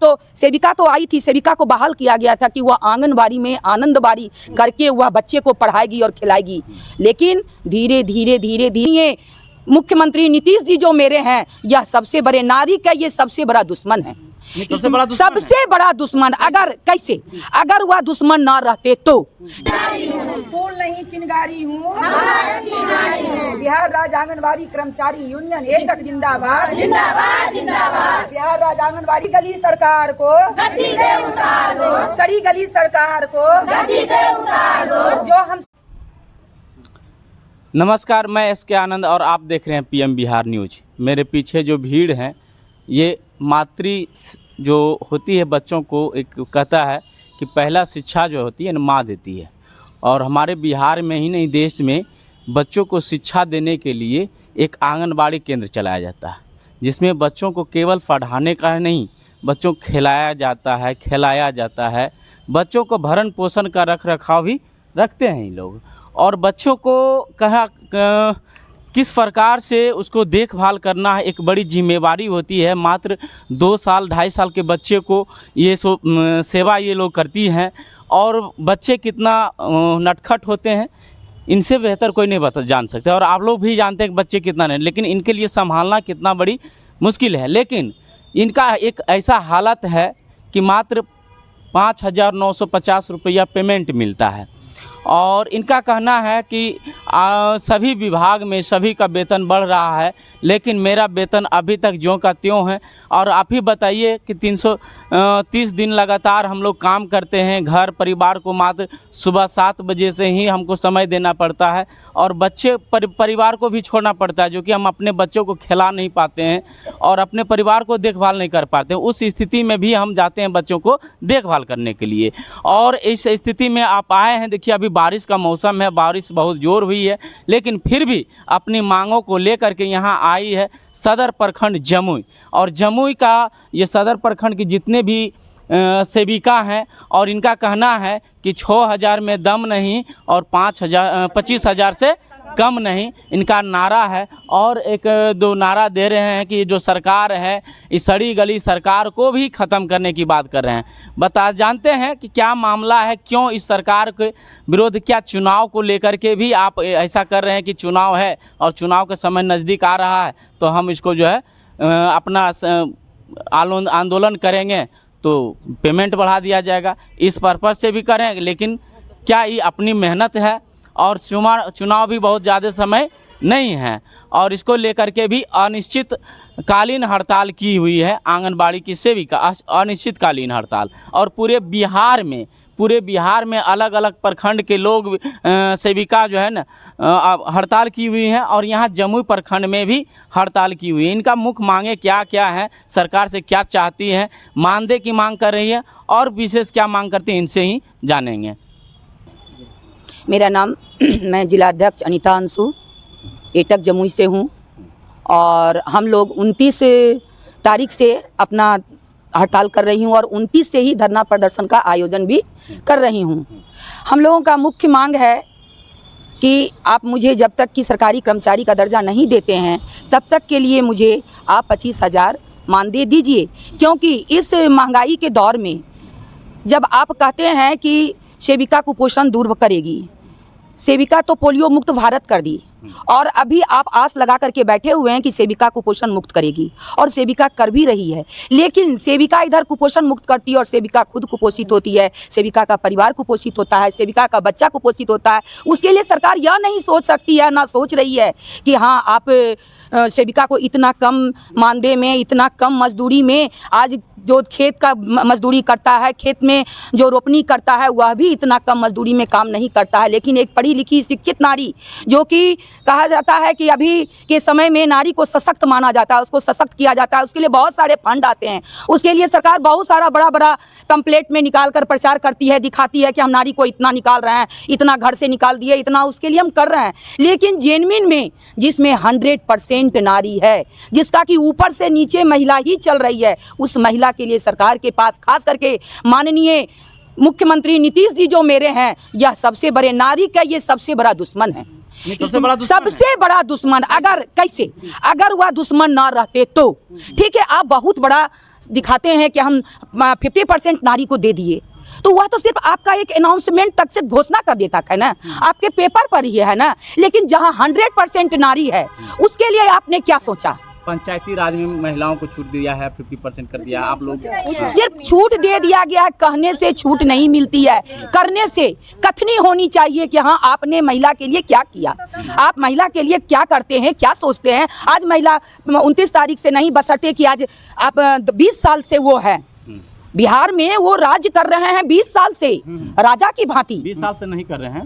तो सेविका तो आई थी, सेविका को बहाल किया गया था कि वह आंगनबाड़ी में आनंदबाड़ी करके वह बच्चे को पढ़ाएगी और खिलाएगी। लेकिन धीरे धीरे धीरे धीरे मुख्यमंत्री नीतीश जी जो मेरे हैं, यह सबसे बड़े नारी का ये सबसे बड़ा दुश्मन है, सबसे बड़ा दुश्मन। अगर कैसे, अगर वह दुश्मन ना रहते तो फूल नहीं चिंगारी हूँ, बिहार राज्य आंगनबाड़ी कर्मचारी यूनियन एकक जिंदाबाद, जिंदाबाद जिंदाबाद। बिहार राज्य आंगनबाड़ी गली सरकार को गद्दी से उतार दो, सड़ी गली सरकार को गद्दी से उतार दो। जो हम नमस्कार, मैं एसके आनंद और आप देख रहे हैं पीएम बिहार न्यूज। मेरे पीछे जो भीड़ है ये मातृ जो होती है, बच्चों को एक कहता है कि पहला शिक्षा जो होती है ना माँ देती है। और हमारे बिहार में ही नहीं देश में बच्चों को शिक्षा देने के लिए एक आंगनबाड़ी केंद्र चलाया जाता है, जिसमें बच्चों को केवल पढ़ाने का नहीं, बच्चों को खिलाया जाता है, खिलाया जाता है। बच्चों को भरण पोषण का रख रखाव भी रखते हैं ये लोग। और बच्चों को किस प्रकार से उसको देखभाल करना है एक बड़ी जिम्मेवारी होती है। मात्र 2 साल 2.5 साल के बच्चे को ये सेवा ये लोग करती हैं। और बच्चे कितना नटखट होते हैं इनसे बेहतर कोई नहीं जान सकते। और आप लोग भी जानते हैं कि बच्चे कितना नहीं, लेकिन इनके लिए संभालना कितना बड़ी मुश्किल है। लेकिन इनका एक ऐसा हालत है कि मात्र 5,950 रुपया पेमेंट मिलता है। और इनका कहना है कि सभी विभाग में सभी का वेतन बढ़ रहा है, लेकिन मेरा वेतन अभी तक ज्यों का त्यों है। और आप ही बताइए कि 330 दिन लगातार हम लोग काम करते हैं, घर परिवार को मात्र सुबह 7 बजे से ही हमको समय देना पड़ता है। और बच्चे परिवार को भी छोड़ना पड़ता है, जो कि हम अपने बच्चों को खिला नहीं पाते हैं और अपने परिवार को देखभाल नहीं कर पाते हैं। उस स्थिति में भी हम जाते हैं बच्चों को देखभाल करने के लिए। और इस स्थिति में आप आए हैं, देखिए अभी बारिश का मौसम है, बारिश बहुत जोर हुई है, लेकिन फिर भी अपनी मांगों को लेकर के यहाँ आई है सदर प्रखंड जमुई। और जमुई का ये सदर प्रखंड की जितने भी सेविका हैं, और इनका कहना है कि 6,000 में दम नहीं और 25,000 से कम नहीं, इनका नारा है। और एक दो नारा दे रहे हैं कि जो सरकार है इस सड़ी गली सरकार को भी ख़त्म करने की बात कर रहे हैं। जानते हैं कि क्या मामला है, क्यों इस सरकार के विरोध, क्या चुनाव को लेकर के भी आप ऐसा कर रहे हैं कि चुनाव है और चुनाव का समय नज़दीक आ रहा है तो हम इसको जो है अपना आंदोलन करेंगे तो पेमेंट बढ़ा दिया जाएगा, इस पर्पज़ से भी करें। लेकिन क्या ये अपनी मेहनत है, और चुनाव भी बहुत ज़्यादा समय नहीं है। और इसको लेकर के भी अनिश्चितकालीन हड़ताल की हुई है आंगनबाड़ी की सेविका, अनिश्चितकालीन हड़ताल। और पूरे बिहार में अलग अलग प्रखंड के लोग सेविका जो है ना हड़ताल की हुई हैं। और यहाँ जमुई प्रखंड में भी हड़ताल की हुई है। इनका मुख्य मांगे क्या क्या है, सरकार से क्या चाहती है, मानदेय की मांग कर रही है और विशेष क्या मांग करती है, इनसे ही जानेंगे। मेरा नाम मैं जिला अध्यक्ष अनीता अंशु एटक जमुई से हूँ। और हम लोग 29 तारीख से अपना हड़ताल कर रही हूँ और 29 से ही धरना प्रदर्शन का आयोजन भी कर रही हूँ। हम लोगों का मुख्य मांग है कि आप मुझे जब तक कि सरकारी कर्मचारी का दर्जा नहीं देते हैं तब तक के लिए मुझे आप 25,000 मानदेय दीजिए। क्योंकि इस महंगाई के दौर में जब आप कहते हैं कि सेविका कुपोषण दूर करेगी, सेविका तो पोलियो मुक्त भारत कर दी, और अभी आप आस लगा करके बैठे हुए हैं कि सेविका कुपोषण मुक्त करेगी, और सेविका कर भी रही है। लेकिन सेविका इधर कुपोषण मुक्त करती है और सेविका खुद कुपोषित होती है, सेविका का परिवार कुपोषित होता है, सेविका का बच्चा कुपोषित होता है। उसके लिए सरकार यह नहीं सोच सकती है, ना सोच रही है कि हाँ आप सेविका को इतना कम मानदेय में, इतना कम मजदूरी में, आज जो खेत का मजदूरी करता है, खेत में जो रोपनी करता है वह भी इतना कम मजदूरी में काम नहीं करता है। लेकिन एक पढ़ी लिखी शिक्षित नारी, जो कि कहा जाता है कि अभी के समय में नारी को सशक्त माना जाता है, उसको सशक्त किया जाता है, उसके लिए बहुत सारे फंड आते हैं। उसके लिए सरकार बहुत सारा बड़ा बड़ा पैम्पलेट में निकाल कर प्रचार करती है, दिखाती है कि हम नारी को इतना निकाल रहे हैं, इतना घर से निकाल दिए, इतना उसके लिए हम कर रहे हैं। लेकिन जेनविन में जिसमें 100% नारी है, जिसका कि ऊपर से नीचे महिला ही चल रही है, उस महिला के लिए सरकार के पास, खास करके माननीय मुख्यमंत्री नीतीश जी जो मेरे हैं, यह सबसे बड़े नारी का ये सबसे बड़ा दुश्मन है, सबसे बड़ा दुश्मन। अगर कैसे, अगर वह दुश्मन ना रहते तो ठीक है, आप बहुत बड़ा दिखाते हैं कि हम 50% नारी को दे दिए, तो वह तो सिर्फ आपका एक अनाउंसमेंट तक से घोषणा कर देता है ना, आपके पेपर पर ही है ना। लेकिन जहां 100% नारी है उसके लिए आपने क्या सोचा? पंचायती राज में महिलाओं को छूट दिया है, 50% कर दिया। आप लोग सिर्फ छूट दे दिया गया, कहने से छूट नहीं मिलती है, करने से कथनी होनी चाहिए कि हाँ आपने महिला के लिए क्या किया, आप महिला के लिए क्या करते हैं, क्या सोचते हैं। आज महिला 29 तारीख से नहीं, बशर्ते कि आज आप 20 साल से वो है बिहार में, वो राज्य कर रहे हैं 20 साल से राजा की भांति। 20 साल से नहीं कर रहे हैं।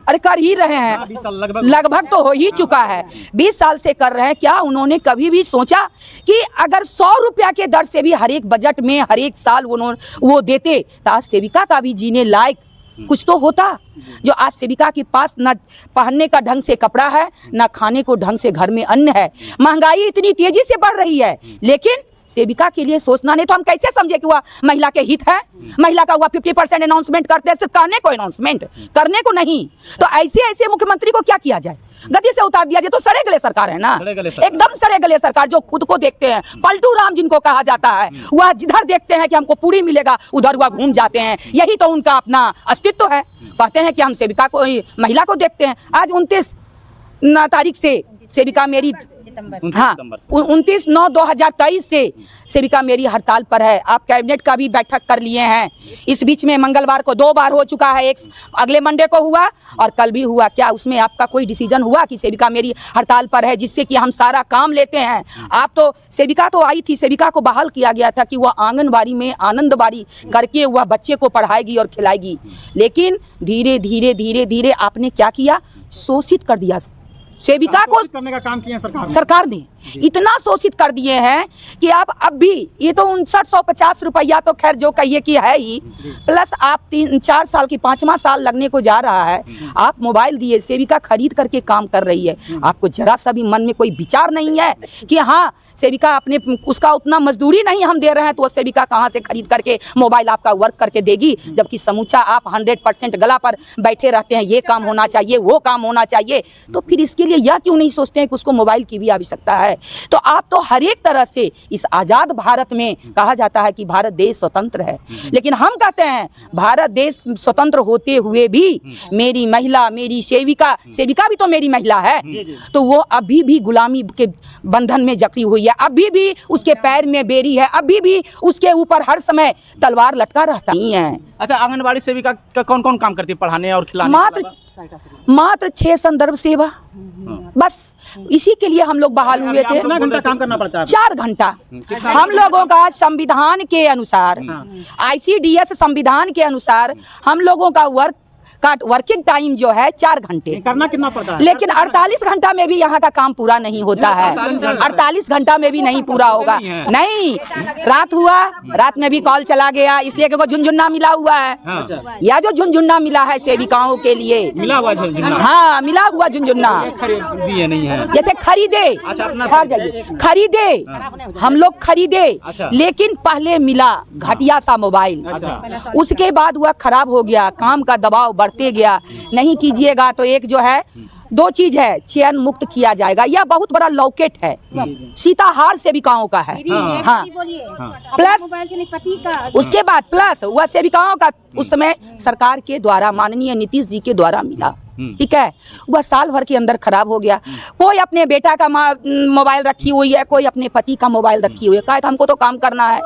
अरे कर ही रहे हैं, 20 साल लगभग तो हो ही चुका है। 20 साल से कर रहे हैं। क्या उन्होंने कभी भी सोचा कि अगर 100 रुपया के दर से भी हर एक बजट में हर एक साल वो देते तो आज सेविका का भी जीने लायक कुछ तो होता। जो आज सेविका के पास न पहनने का ढंग से कपड़ा है, न खाने को ढंग से घर में अन्न है। महंगाई इतनी तेजी से बढ़ रही है, लेकिन सेविका के लिए सोचना नहीं। तो हम कैसे समझे कि वह महिला के हित है? महिला का हुआ 50% अनाउंसमेंट करते हैं, सिर्फ कहने को अनाउंसमेंट, करने को नहीं। तो ऐसे मुख्यमंत्री को क्या किया जाए? गद्दी से उतार दिया जाए। तो सड़े गले सरकार है ना, एकदम सड़े गले सरकार, जो खुद को देखते हैं पलटू राम जिनको कहा जाता है। वह जिधर देखते हैं कि हमको पूरी मिलेगा उधर वह घूम जाते हैं। यही तो उनका अपना अस्तित्व है। कहते हैं कि हम सेविका को, महिला को देखते हैं। आज 29 तारीख से सेविका मेरी, हाँ 29/9/2023 से सेविका मेरी हड़ताल पर है। आप कैबिनेट का भी बैठक कर लिए हैं। इस बीच में मंगलवार को 2 बार हो चुका है, एक अगले मंडे को हुआ और कल भी हुआ। क्या उसमें आपका कोई डिसीजन हुआ कि सेविका मेरी हड़ताल पर है, जिससे कि हम सारा काम लेते हैं? आप तो सेविका तो आई थी, सेविका को बहाल किया गया था कि वह आंगनबाड़ी में आनंदबाड़ी करके वह बच्चे को पढ़ाएगी और खिलाएगी। लेकिन धीरे धीरे धीरे धीरे आपने क्या किया? शोषित कर दिया सेविका को। करने का काम किया सरकार ने इतना शोषित कर दिए हैं कि आप अब भी ये तो 5950 रुपया तो खैर जो कहिए कि है ही, प्लस आप 3-4 साल की 5वां साल लगने को जा रहा है। आप मोबाइल दिए, सेविका खरीद करके काम कर रही है। आपको जरा सा भी मन में कोई विचार नहीं है कि हाँ सेविका अपने उसका उतना मजदूरी नहीं हम दे रहे हैं, तो वो सेविका कहाँ से खरीद करके मोबाइल आपका वर्क करके देगी? जबकि समूचा आप 100% गला पर बैठे रहते हैं, ये काम होना चाहिए, वो काम होना चाहिए। तो फिर इसके लिए यह क्यों नहीं सोचते हैं कि उसको मोबाइल की भी आवश्यकता है? तो आप तो हर एक तरह से इस आज़ाद भारत में कहा जाता है कि भारत देश स्वतंत्र है, लेकिन हम कहते हैं भारत देश स्वतंत्र होते हुए भी मेरी महिला, मेरी सेविका भी तो मेरी महिला है, तो वो अभी भी गुलामी के बंधन में जकड़ी हुई है। अभी भी उसके पैर में बेरी है, अभी भी उसके ऊपर हर समय तलवार लटका रहता ही है। अच्छा, आंगनबाड़ी सेविका का कौन कौन काम करती है? पढ़ाने और खिलाने? मात्र 6 संदर्भ सेवा, बस इसी के लिए हम लोग बहाल हुए थे। कितना घंटा काम करना पड़ता है? 4 घंटा। हम लोगों का संविधान के अनुसार, ICDS संविधान के अनुसार हम लोगों का वर्किंग टाइम जो है 4 घंटे करना कितना पड़ता है? लेकिन 48 घंटा में भी यहाँ का काम पूरा नहीं होता है। 48 घंटा में भी नहीं पूरा होगा। नहीं, रात हुआ, रात में भी कॉल चला गया, इसलिए कि झुनझुन्ना मिला हुआ है। या जो झुनझुन्ना मिला है सेविकाओं के लिए, मिला हुआ झुनझुन्ना? हाँ मिला हुआ झुनझुन्ना, दिए नहीं है जैसे खरीदे, खरीदे हम लोग खरीदे, लेकिन पहले मिला घटिया सा मोबाइल, उसके बाद हुआ खराब हो गया, काम का दबाव बढ़ते गया। नहीं कीजिएगा तो एक जो है 2 चीज है, चयन मुक्त किया जाएगा। यह बहुत बड़ा लॉकेट है, सीताहार सेविकाओं का है। हाँ, प्लस उसके बाद प्लस वह सेविकाओं का उस समय सरकार के द्वारा, माननीय नीतीश जी के द्वारा मिला, ठीक है। वह साल भर के अंदर खराब हो गया। कोई अपने बेटा का मोबाइल रखी हुई है, कोई अपने पति का मोबाइल रखी हुई है। कहा हमको तो काम करना है,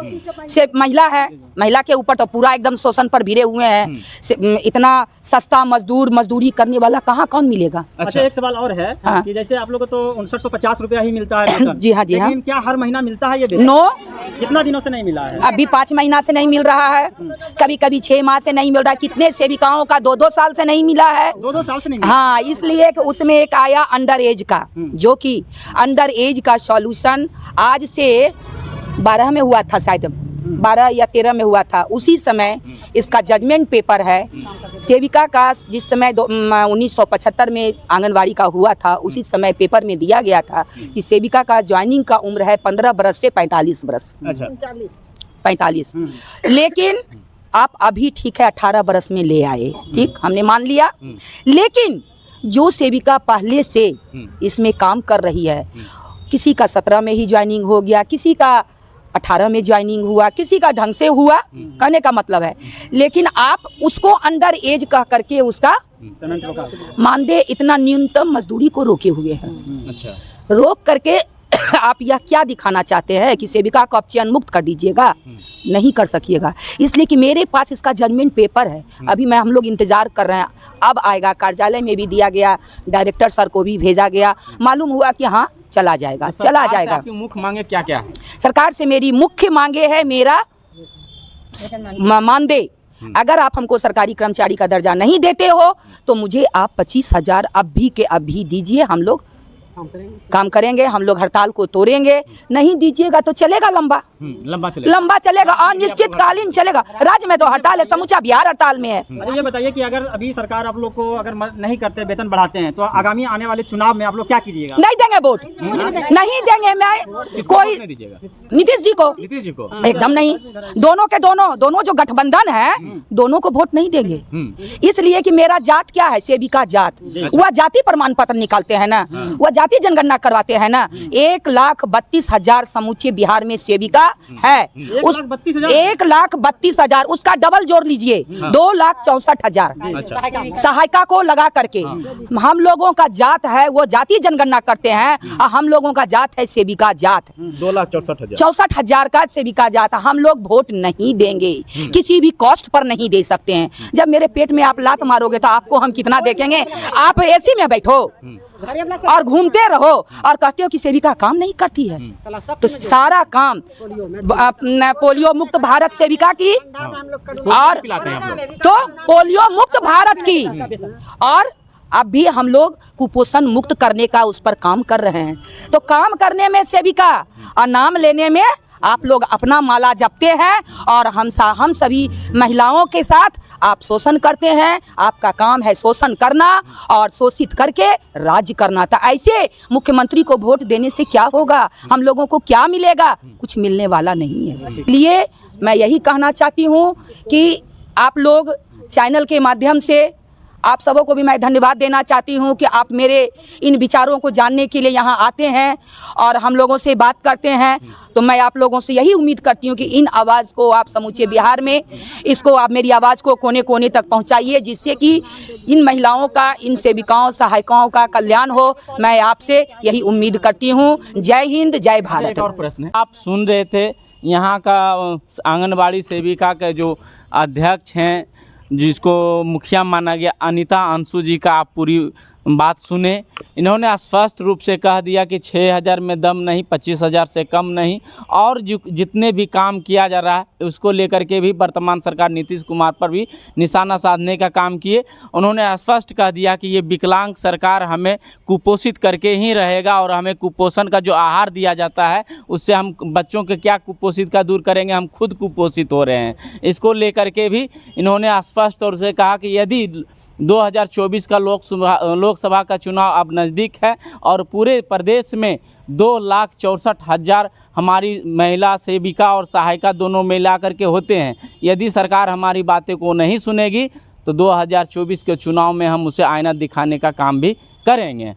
सिर्फ महिला है, महिला के ऊपर तो पूरा एकदम शोषण पर भिड़े हुए हैं। इतना सस्ता मजदूरी करने वाला कहाँ कौन मिलेगा? अच्छा, एक सवाल और है कि जैसे आप लोगों को तो 5950 रुपया ही मिलता है। जी हाँ, जी हाँ। लेकिन क्या हर महीना मिलता है ये? नो, कितना दिनों से नहीं मिला है? अभी 5 महीना से नहीं मिल रहा है, कभी कभी 6 माह से नहीं मिल रहा है। कितने सेविकाओं का 2-2 साल से नहीं मिला है। 2-2 साल से नहीं मिला? हाँ, इसलिए कि उसमें एक आया अंडर एज का, जो कि अंडर एज का सॉल्यूशन आज से 12 में हुआ था, शायद 12 या 13 में हुआ था। उसी समय इसका जजमेंट पेपर है सेविका का, जिस समय 1975 में आंगनवाड़ी का हुआ था, उसी समय पेपर में दिया गया था कि सेविका का ज्वाइनिंग का उम्र है 15 बरस से 45 बरस। 45। लेकिन आप अभी ठीक है 18 बरस में ले आए, ठीक, हमने मान लिया। लेकिन जो सेविका पहले से इसमें काम कर रही है, किसी का 17 में ही ज्वाइनिंग हो गया, किसी का 18 में ज्वाइनिंग हुआ, किसी का ढंग से हुआ, कहने का मतलब है। लेकिन आप उसको अंडर एज कह करके उसका पेमेंट रोका। मानदेय इतना न्यूनतम मजदूरी को रोके हुए हैं। अच्छा, रोक करके आप यह क्या दिखाना चाहते हैं कि सेविका को आप चयन मुक्त कर दीजिएगा? नहीं कर सकिएगा, इसलिए कि मेरे पास इसका जजमेंट पेपर है। अभी हम लोग इंतजार कर रहे हैं, अब आएगा। कार्यालय में भी दिया गया, डायरेक्टर सर को भी भेजा गया, मालूम हुआ कि हाँ चला जाएगा, तो चला सरकार से जाएगा। आपकी मुख्य मांगे क्या क्या है? सरकार से मेरी मुख्य मांगे है मेरा मानदेय। अगर आप हमको सरकारी कर्मचारी का दर्जा नहीं देते हो तो मुझे आप 25,000 अभी के अभी दीजिए। हम लोग काम करेंगे, हम लोग हड़ताल को तोड़ेंगे। नहीं दीजिएगा तो चलेगा लंबा लंबा चलेगा, अनिश्चितकालीन चलेगा। राज्य में तो हड़ताल है, समूचा बिहार हड़ताल में है। अच्छा, ये बताइए कि अगर अभी सरकार आप लोग को अगर नहीं करते, वेतन बढ़ाते हैं, तो आगामी आने वाले चुनाव में आप लोग क्या कीजिएगा? नहीं देंगे वोट, नहीं देंगे। मैं कोई नीतीश जी को एकदम नहीं। दोनों के दोनों जो गठबंधन है, दोनों को वोट नहीं देंगे। इसलिए कि मेरा जात क्या है, सेविका जात। वह जाति प्रमाण पत्र निकालते हैं ना, वह जाति जनगणना करवाते हैं ना। 1,32,000 समूचे बिहार में सेविका है। उस 1,32,000 उसका डबल जोड़ लीजिए, 2,64,000 सहायिका को लगा करके हम लोगों का जात है, वो जाति जनगणना करते हैं। और हम लोगों का जात है सेविका जात, 2,64,000 का सेविका जात। हम लोग वोट नहीं देंगे, किसी भी कॉस्ट पर नहीं दे सकते हैं। जब मेरे पेट में आप लात मारोगे तो आपको हम कितना देखेंगे? आप एसी में बैठो और घूमते रहो और कहते हो कि सेविका काम नहीं करती है। तो सारा काम पोलियो मुक्त भारत सेविका की, और तो पोलियो मुक्त भारत की, और अब भी हम लोग कुपोषण मुक्त करने का उस पर काम कर रहे हैं। तो काम करने में सेविका और नाम लेने में आप लोग अपना माला जपते हैं, और हम सभी महिलाओं के साथ आप शोषण करते हैं। आपका काम है शोषण करना और शोषित करके राज्य करना। था ऐसे मुख्यमंत्री को वोट देने से क्या होगा? हम लोगों को क्या मिलेगा? कुछ मिलने वाला नहीं है। इसलिए मैं यही कहना चाहती हूँ कि आप लोग चैनल के माध्यम से आप सबों को भी मैं धन्यवाद देना चाहती हूँ कि आप मेरे इन विचारों को जानने के लिए यहाँ आते हैं और हम लोगों से बात करते हैं। तो मैं आप लोगों से यही उम्मीद करती हूँ कि इन आवाज़ को आप समूचे बिहार में इसको आप मेरी आवाज़ को कोने कोने तक पहुँचाइए, जिससे कि इन महिलाओं का, इन सेविकाओं सहायिकाओं का कल्याण हो। मैं आपसे यही उम्मीद करती हूँ। जय हिंद, जय भारत। एक और प्रश्न है, आप सुन रहे थे यहाँ का आंगनबाड़ी सेविका के जो अध्यक्ष हैं, जिसको मुखिया माना गया, अनीता अंशु जी का आप पूरी बात सुने। इन्होंने स्पष्ट रूप से कह दिया कि 6,000 में दम नहीं, 25,000 से कम नहीं, और जितने भी काम किया जा रहा है उसको लेकर के भी वर्तमान सरकार नीतीश कुमार पर भी निशाना साधने का काम किए। उन्होंने स्पष्ट कह दिया कि ये विकलांग सरकार हमें कुपोषित करके ही रहेगा, और हमें कुपोषण का जो आहार दिया जाता है उससे हम बच्चों के क्या कुपोषित का दूर करेंगे, हम खुद कुपोषित हो रहे हैं। इसको लेकर के भी इन्होंने स्पष्ट तौर से कहा कि यदि 2024 का लोकसभा का चुनाव अब नज़दीक है और पूरे प्रदेश में 2,64,000 हमारी महिला सेविका और सहायिका दोनों मिला करके होते हैं, यदि सरकार हमारी बातें को नहीं सुनेगी तो 2024 के चुनाव में हम उसे आईना दिखाने का काम भी करेंगे।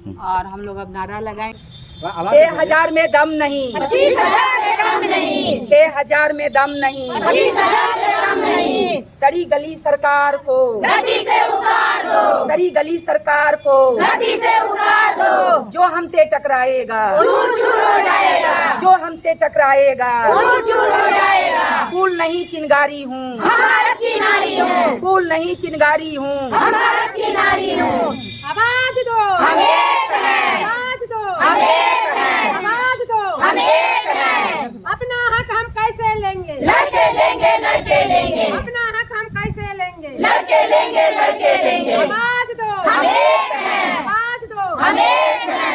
और हम लोग अब नारा लगाएं, 6,000 में दम नहीं, 25,000 से कम नहीं, 6,000 में दम नहीं, 25,000 से कम नहीं। सड़ी गली सरकार को गद्दी से उतार दो, सड़ी गली सरकार को गद्दी से उतार दो। जो हमसे टकराएगा चूर चूर हो जाएगा, जो हमसे टकराएगा चूर चूर हो जाएगा। फूल नहीं चिंगारी हूँ, हम भारत की नारी हूँ, फूल नहीं चिंगारी हूँ, हम भारत की नारी हूँ। आवाज दो, हम एक हैं, आवाज दो, हम एक हैं, आवाज दो, हम एक हैं। अपना हक हम कैसे लेंगे? लड़के लेंगे, लड़के लेंगे, अपना हक हम कैसे लेंगे? लड़के लेंगे, लड़के लेंगे। आवाज दो, हम एक हैं, आवाज दो, हम एक हैं।